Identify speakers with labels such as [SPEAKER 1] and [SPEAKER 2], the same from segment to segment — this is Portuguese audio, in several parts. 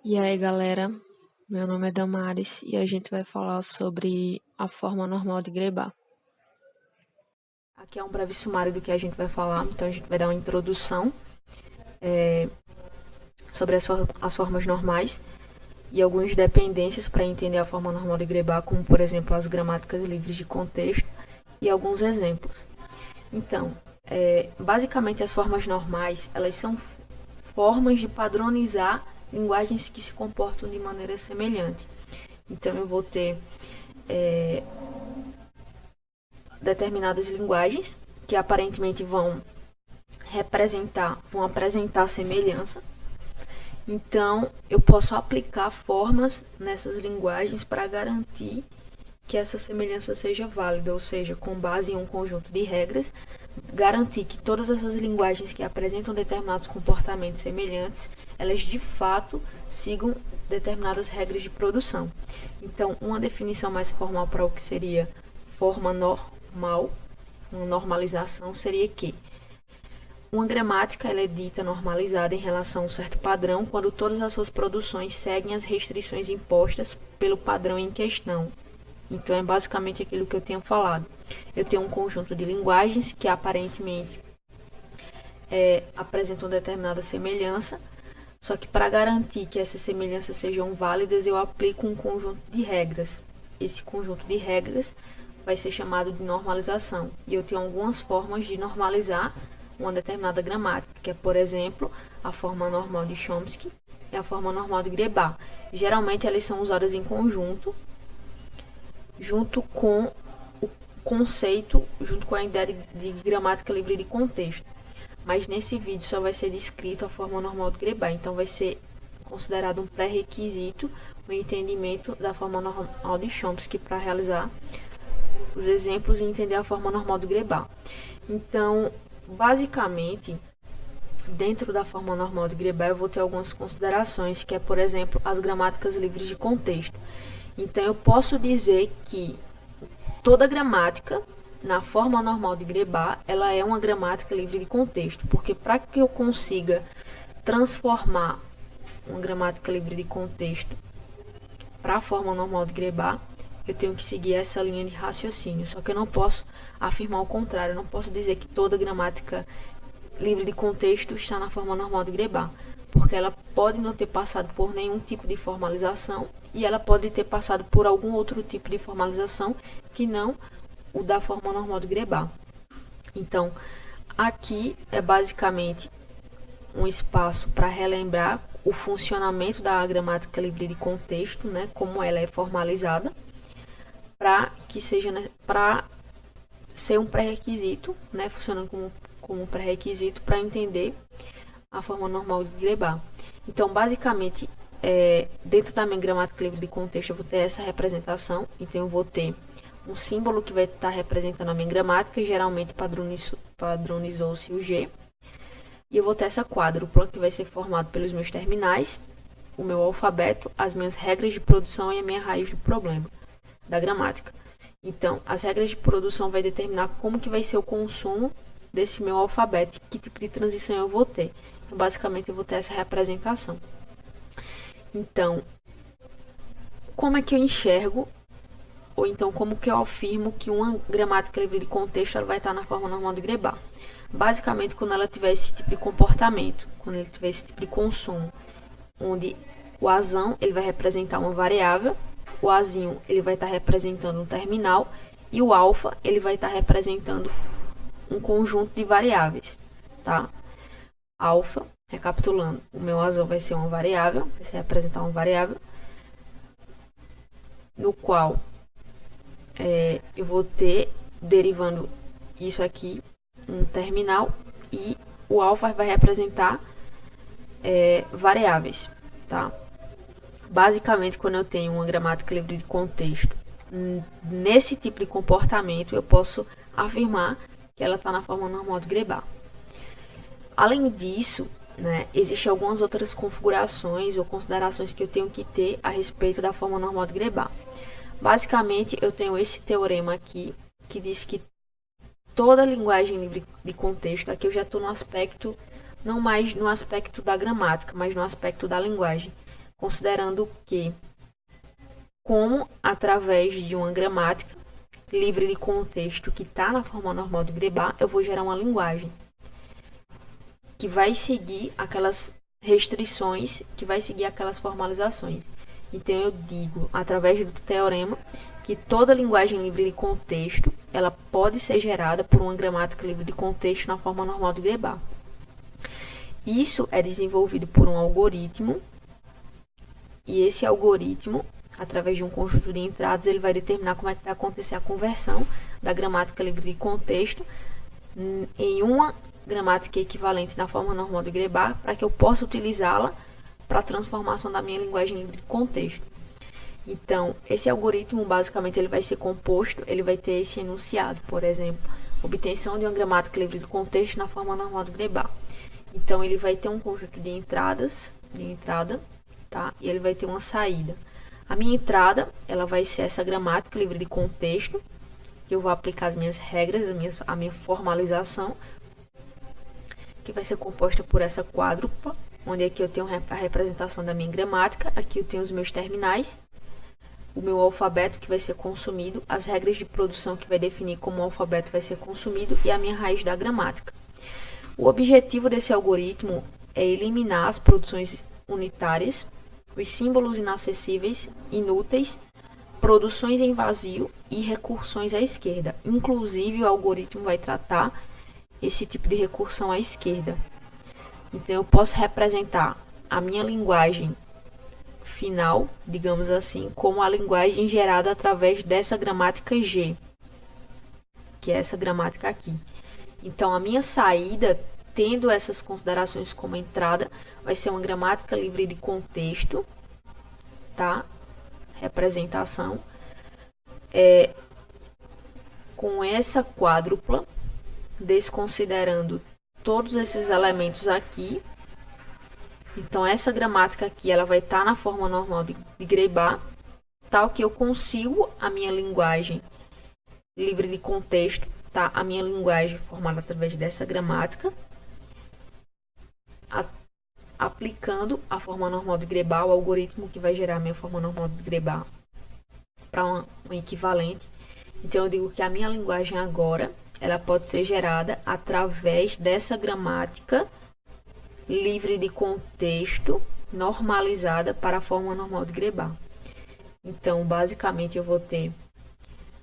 [SPEAKER 1] E aí, galera, meu nome é Damares e a gente vai falar sobre a forma normal de grebar. Aqui é um breve sumário do que a gente vai falar, então a gente vai dar uma introdução sobre as formas normais e algumas dependências para entender a forma normal de grebar, como por exemplo as gramáticas livres de contexto e alguns exemplos. Então, basicamente as formas normais, elas são formas de padronizar linguagens que se comportam de maneira semelhante. Então eu vou ter determinadas linguagens que aparentemente vão apresentar semelhança. Então eu posso aplicar formas nessas linguagens para garantir que essa semelhança seja válida, ou seja, com base em um conjunto de regras, garantir que todas essas linguagens que apresentam determinados comportamentos semelhantes, elas de fato sigam determinadas regras de produção. Então, uma definição mais formal para o que seria forma normal, uma normalização, seria que uma gramática ela é dita normalizada em relação a um certo padrão quando todas as suas produções seguem as restrições impostas pelo padrão em questão. Então, é basicamente aquilo que eu tenho falado. Eu tenho um conjunto de linguagens que aparentemente apresentam determinada semelhança, só que para garantir que essas semelhanças sejam válidas, eu aplico um conjunto de regras. Esse conjunto de regras vai ser chamado de normalização. E eu tenho algumas formas de normalizar uma determinada gramática, que é, por exemplo, a forma normal de Chomsky e a forma normal de Grebar. Geralmente, elas são usadas em conjunto, junto com o conceito, junto com a ideia de gramática livre de contexto. Mas nesse vídeo só vai ser descrito a forma normal de Grebar, então vai ser considerado um pré-requisito o entendimento da forma normal de Chomsky para realizar os exemplos e entender a forma normal de Grebar. Então, basicamente, dentro da forma normal de Grebar eu vou ter algumas considerações, que é, por exemplo, as gramáticas livres de contexto. Então, eu posso dizer que toda gramática, na forma normal de Grebar, ela é uma gramática livre de contexto, porque para que eu consiga transformar uma gramática livre de contexto para a forma normal de Grebar, eu tenho que seguir essa linha de raciocínio. Só que eu não posso afirmar o contrário, eu não posso dizer que toda gramática livre de contexto está na forma normal de Grebar, porque ela pode não ter passado por nenhum tipo de formalização e ela pode ter passado por algum outro tipo de formalização que não o da forma normal de Grebar. Então, aqui é basicamente um espaço para relembrar o funcionamento da gramática livre de contexto, né, como ela é formalizada, para ser um pré-requisito, né, funcionando como um pré-requisito para entender a forma normal de Grebar. Então, basicamente, dentro da minha gramática livre de contexto, eu vou ter essa representação. Então, eu vou ter um símbolo que vai estar representando a minha gramática, geralmente padronizou-se o G. E eu vou ter essa quádrupla que vai ser formada pelos meus terminais, o meu alfabeto, as minhas regras de produção e a minha raiz do problema da gramática. Então, as regras de produção vai determinar como que vai ser o consumo desse meu alfabeto, que tipo de transição eu vou ter. Então, basicamente, eu vou ter essa representação. Então, como é que eu enxergo, ou então como que eu afirmo que uma gramática livre de contexto ela vai estar na forma normal de Grebar? Basicamente, quando ela tiver esse tipo de comportamento, quando ele tiver esse tipo de consumo, onde o azão ele vai representar uma variável, o azinho ele vai estar representando um terminal e o alfa ele vai estar representando um conjunto de variáveis, tá? Alfa, recapitulando, o meu azão vai ser uma variável, vai se representar uma variável, no qual eu vou ter, derivando isso aqui, um terminal, e o alfa vai representar variáveis, tá? Basicamente, quando eu tenho uma gramática livre de contexto, nesse tipo de comportamento, eu posso afirmar que ela está na forma normal de Grebar. Além disso, né, existem algumas outras configurações ou considerações que eu tenho que ter a respeito da forma normal de Grebar. Basicamente, eu tenho esse teorema aqui, que diz que toda linguagem livre de contexto, aqui eu já estou no aspecto, não mais no aspecto da gramática, mas no aspecto da linguagem. considerando que, como através de uma gramática livre de contexto que está na forma normal de Grebá, eu vou gerar uma linguagem que vai seguir aquelas restrições, que vai seguir aquelas formalizações. Então eu digo, através do teorema, que toda linguagem livre de contexto, ela pode ser gerada por uma gramática livre de contexto na forma normal de Grebá. Isso é desenvolvido por um algoritmo, e esse algoritmo, através de um conjunto de entradas, ele vai determinar como é que vai acontecer a conversão da gramática livre de contexto em uma gramática equivalente na forma normal de Grebá, para que eu possa utilizá-la para a transformação da minha linguagem livre de contexto. Então, esse algoritmo, basicamente, ele vai ser composto, ele vai ter esse enunciado, por exemplo, obtenção de uma gramática livre de contexto na forma normal de Grebá. Então, ele vai ter um conjunto de entrada, tá? E ele vai ter uma saída. A minha entrada, ela vai ser essa gramática livre de contexto, que eu vou aplicar as minhas regras, a minha formalização, que vai ser composta por essa quádrupla, onde aqui eu tenho a representação da minha gramática, aqui eu tenho os meus terminais, o meu alfabeto que vai ser consumido, as regras de produção que vai definir como o alfabeto vai ser consumido e a minha raiz da gramática. O objetivo desse algoritmo é eliminar as produções unitárias, os símbolos inacessíveis, inúteis, produções em vazio e recursões à esquerda. Inclusive, o algoritmo vai tratar esse tipo de recursão à esquerda. Então, eu posso representar a minha linguagem final, digamos assim, como a linguagem gerada através dessa gramática G, que é essa gramática aqui. Então, a minha saída, tendo essas considerações como entrada, vai ser uma gramática livre de contexto, tá? Representação, com essa quádrupla, desconsiderando todos esses elementos aqui. Então, essa gramática aqui, ela vai estar na forma normal de Grebá, tal que eu consigo a minha linguagem livre de contexto, tá? A minha linguagem formada através dessa gramática, aplicando a forma normal de Grebá, o algoritmo que vai gerar a minha forma normal de Grebá para um equivalente. Então, eu digo que a minha linguagem agora, ela pode ser gerada através dessa gramática livre de contexto, normalizada para a forma normal de Grebá. Então, basicamente, eu vou ter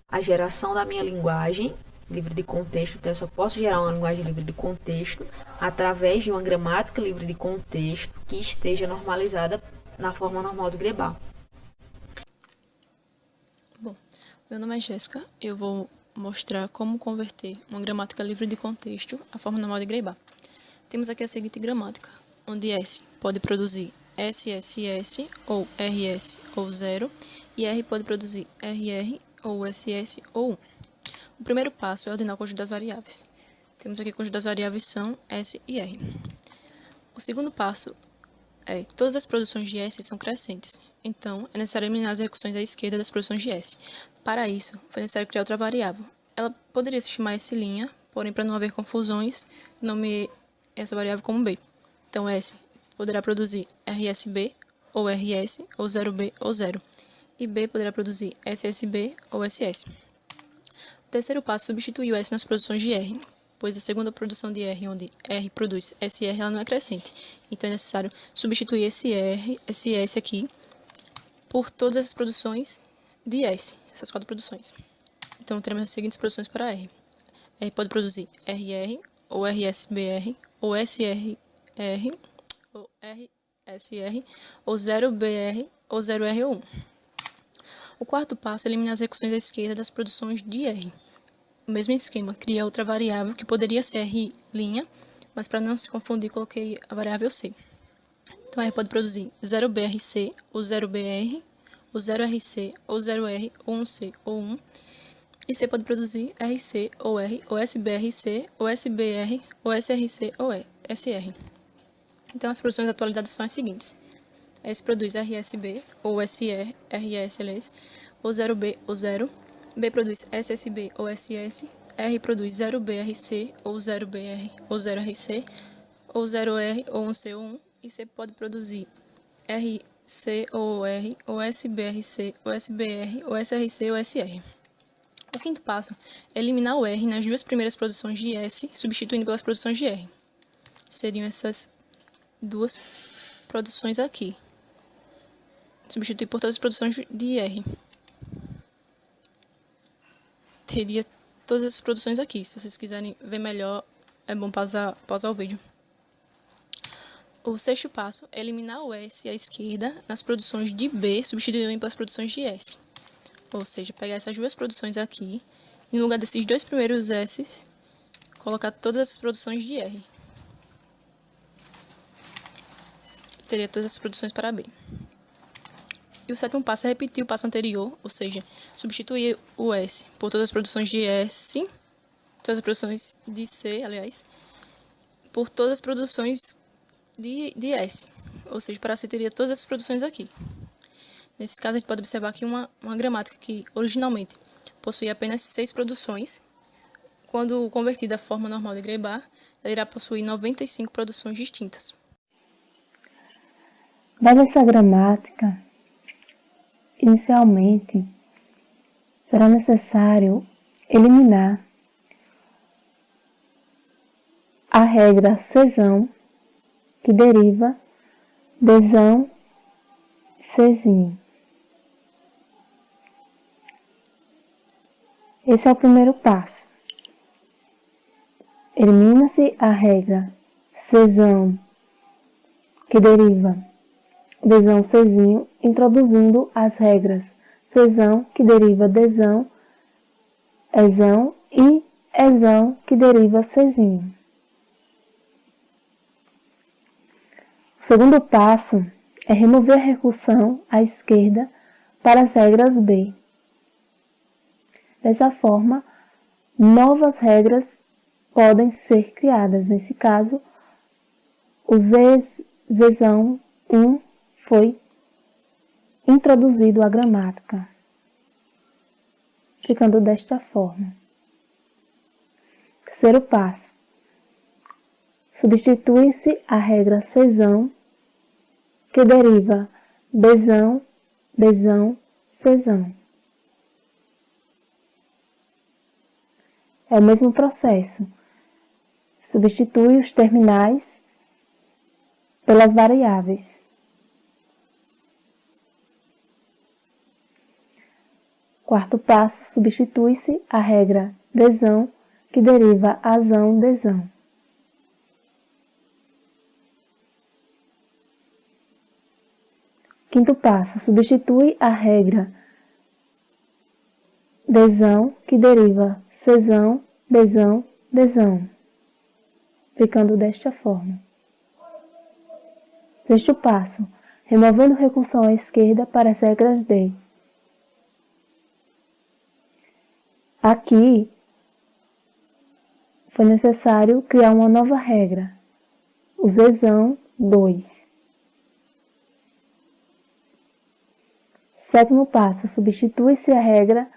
[SPEAKER 1] a geração da minha linguagem livre de contexto. Então, eu só posso gerar uma linguagem livre de contexto através de uma gramática livre de contexto que esteja normalizada na forma normal de Grebá.
[SPEAKER 2] Bom, meu nome é Jéssica. Eu vou mostrar como converter uma gramática livre de contexto à forma normal de Grebá. Temos aqui a seguinte gramática, onde S pode produzir SSS ou RS ou 0 e R pode produzir RR ou SS ou 1. O primeiro passo é ordenar o conjunto das variáveis. Temos aqui o conjunto das variáveis são S e R. O segundo passo é todas as produções de S são crescentes, então é necessário eliminar as recursões à esquerda das produções de S. Para isso, foi necessário criar outra variável. Ela poderia se chamar S', porém para não haver confusões, nomeei essa variável como B. Então, S poderá produzir RSB, ou RS, ou 0B, ou 0. E B poderá produzir SSB, ou SS. O terceiro passo substitui o S nas produções de R, pois a segunda produção de R, onde R produz SR, ela não é crescente. Então, é necessário substituir esse S aqui, por todas essas produções de S, essas 4 produções. Então, teremos as seguintes produções para R. R pode produzir RR, ou RSBR, ou SRR, ou RSR, ou 0BR, ou 0R ou 1. O quarto passo é eliminar as recursões à esquerda das produções de R. O mesmo esquema, cria outra variável que poderia ser R', mas para não se confundir, coloquei a variável C. Então, R pode produzir 0BRC, ou 0BR, ou 0RC, ou 0R, ou 1C, ou 1. E C pode produzir RC, ou R, ou SBRC, ou SBR, ou SRC, ou SR. Então, as produções atualizadas são as seguintes. S produz RSB, ou SR, RS, aliás, ou 0B, ou 0. B produz SSB, ou SS. R produz 0BRC, ou 0BR, ou 0RC, ou 0R, ou 1C, ou 1. E C pode produzir COR, OSBRC, OSBR, OSRC, OSR. O quinto passo é eliminar o R nas duas primeiras produções de S, substituindo pelas produções de R. Seriam essas duas produções aqui. Substituir por todas as produções de R. Teria todas as produções aqui. Se vocês quiserem ver melhor, é bom pausar o vídeo. O sexto passo é eliminar o S à esquerda nas produções de B, substituindo pelas produções de S. Ou seja, pegar essas duas produções aqui, e no lugar desses dois primeiros S, colocar todas essas produções de R. Teria todas as produções para B. E o sétimo passo é repetir o passo anterior, ou seja, substituir o S por todas as produções de S, todas as produções de C, aliás, por todas as produções de S. Ou seja, para C teria todas essas produções aqui. Nesse caso, a gente pode observar aqui uma gramática que, originalmente, possuía apenas 6 produções. Quando convertida à forma normal de Greibar, ela irá possuir 95 produções distintas.
[SPEAKER 3] Dada essa gramática, inicialmente, será necessário eliminar a regra Czão, que deriva Dzão, Czinho. Esse é o primeiro passo. Elimina-se a regra Czão, que deriva Dzão, Czinho, introduzindo as regras Czão, que deriva Dzão, Ezão, e Ezão, que deriva Czinho. O segundo passo é remover a recursão à esquerda para as regras B. Dessa forma, novas regras podem ser criadas. Nesse caso, o Zezão 1 foi introduzido à gramática, ficando desta forma. Terceiro passo. Substitui-se a regra Czão, que deriva Dzão, Dzão, Czão. É o mesmo processo. Substitui os terminais pelas variáveis. Quarto passo, substitui-se a regra Dzão, que deriva Azão, Dzão. Quinto passo, substitui a regra Dzão, que deriva Czão, Dzão, Dzão, ficando desta forma. Sexto passo, removendo recursão à esquerda para as regras D. Aqui, foi necessário criar uma nova regra, o Zezão 2. Sétimo passo, substitui-se a regra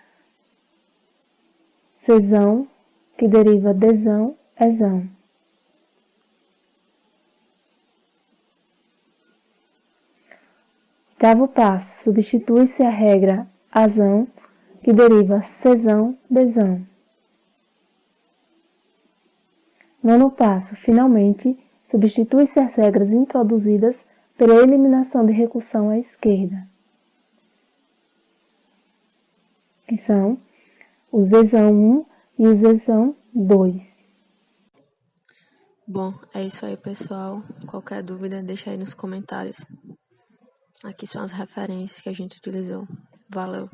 [SPEAKER 3] Czão, que deriva Dzão, Ezão. Oitavo passo, substitui-se a regra Azão, que deriva Czão, Dzão. Nono passo, finalmente, substitui-se as regras introduzidas pela eliminação de recursão à esquerda, que são o Zezão 1 e o Zezão 2.
[SPEAKER 1] Bom, é isso aí, pessoal. Qualquer dúvida, deixa aí nos comentários. Aqui são as referências que a gente utilizou. Valeu!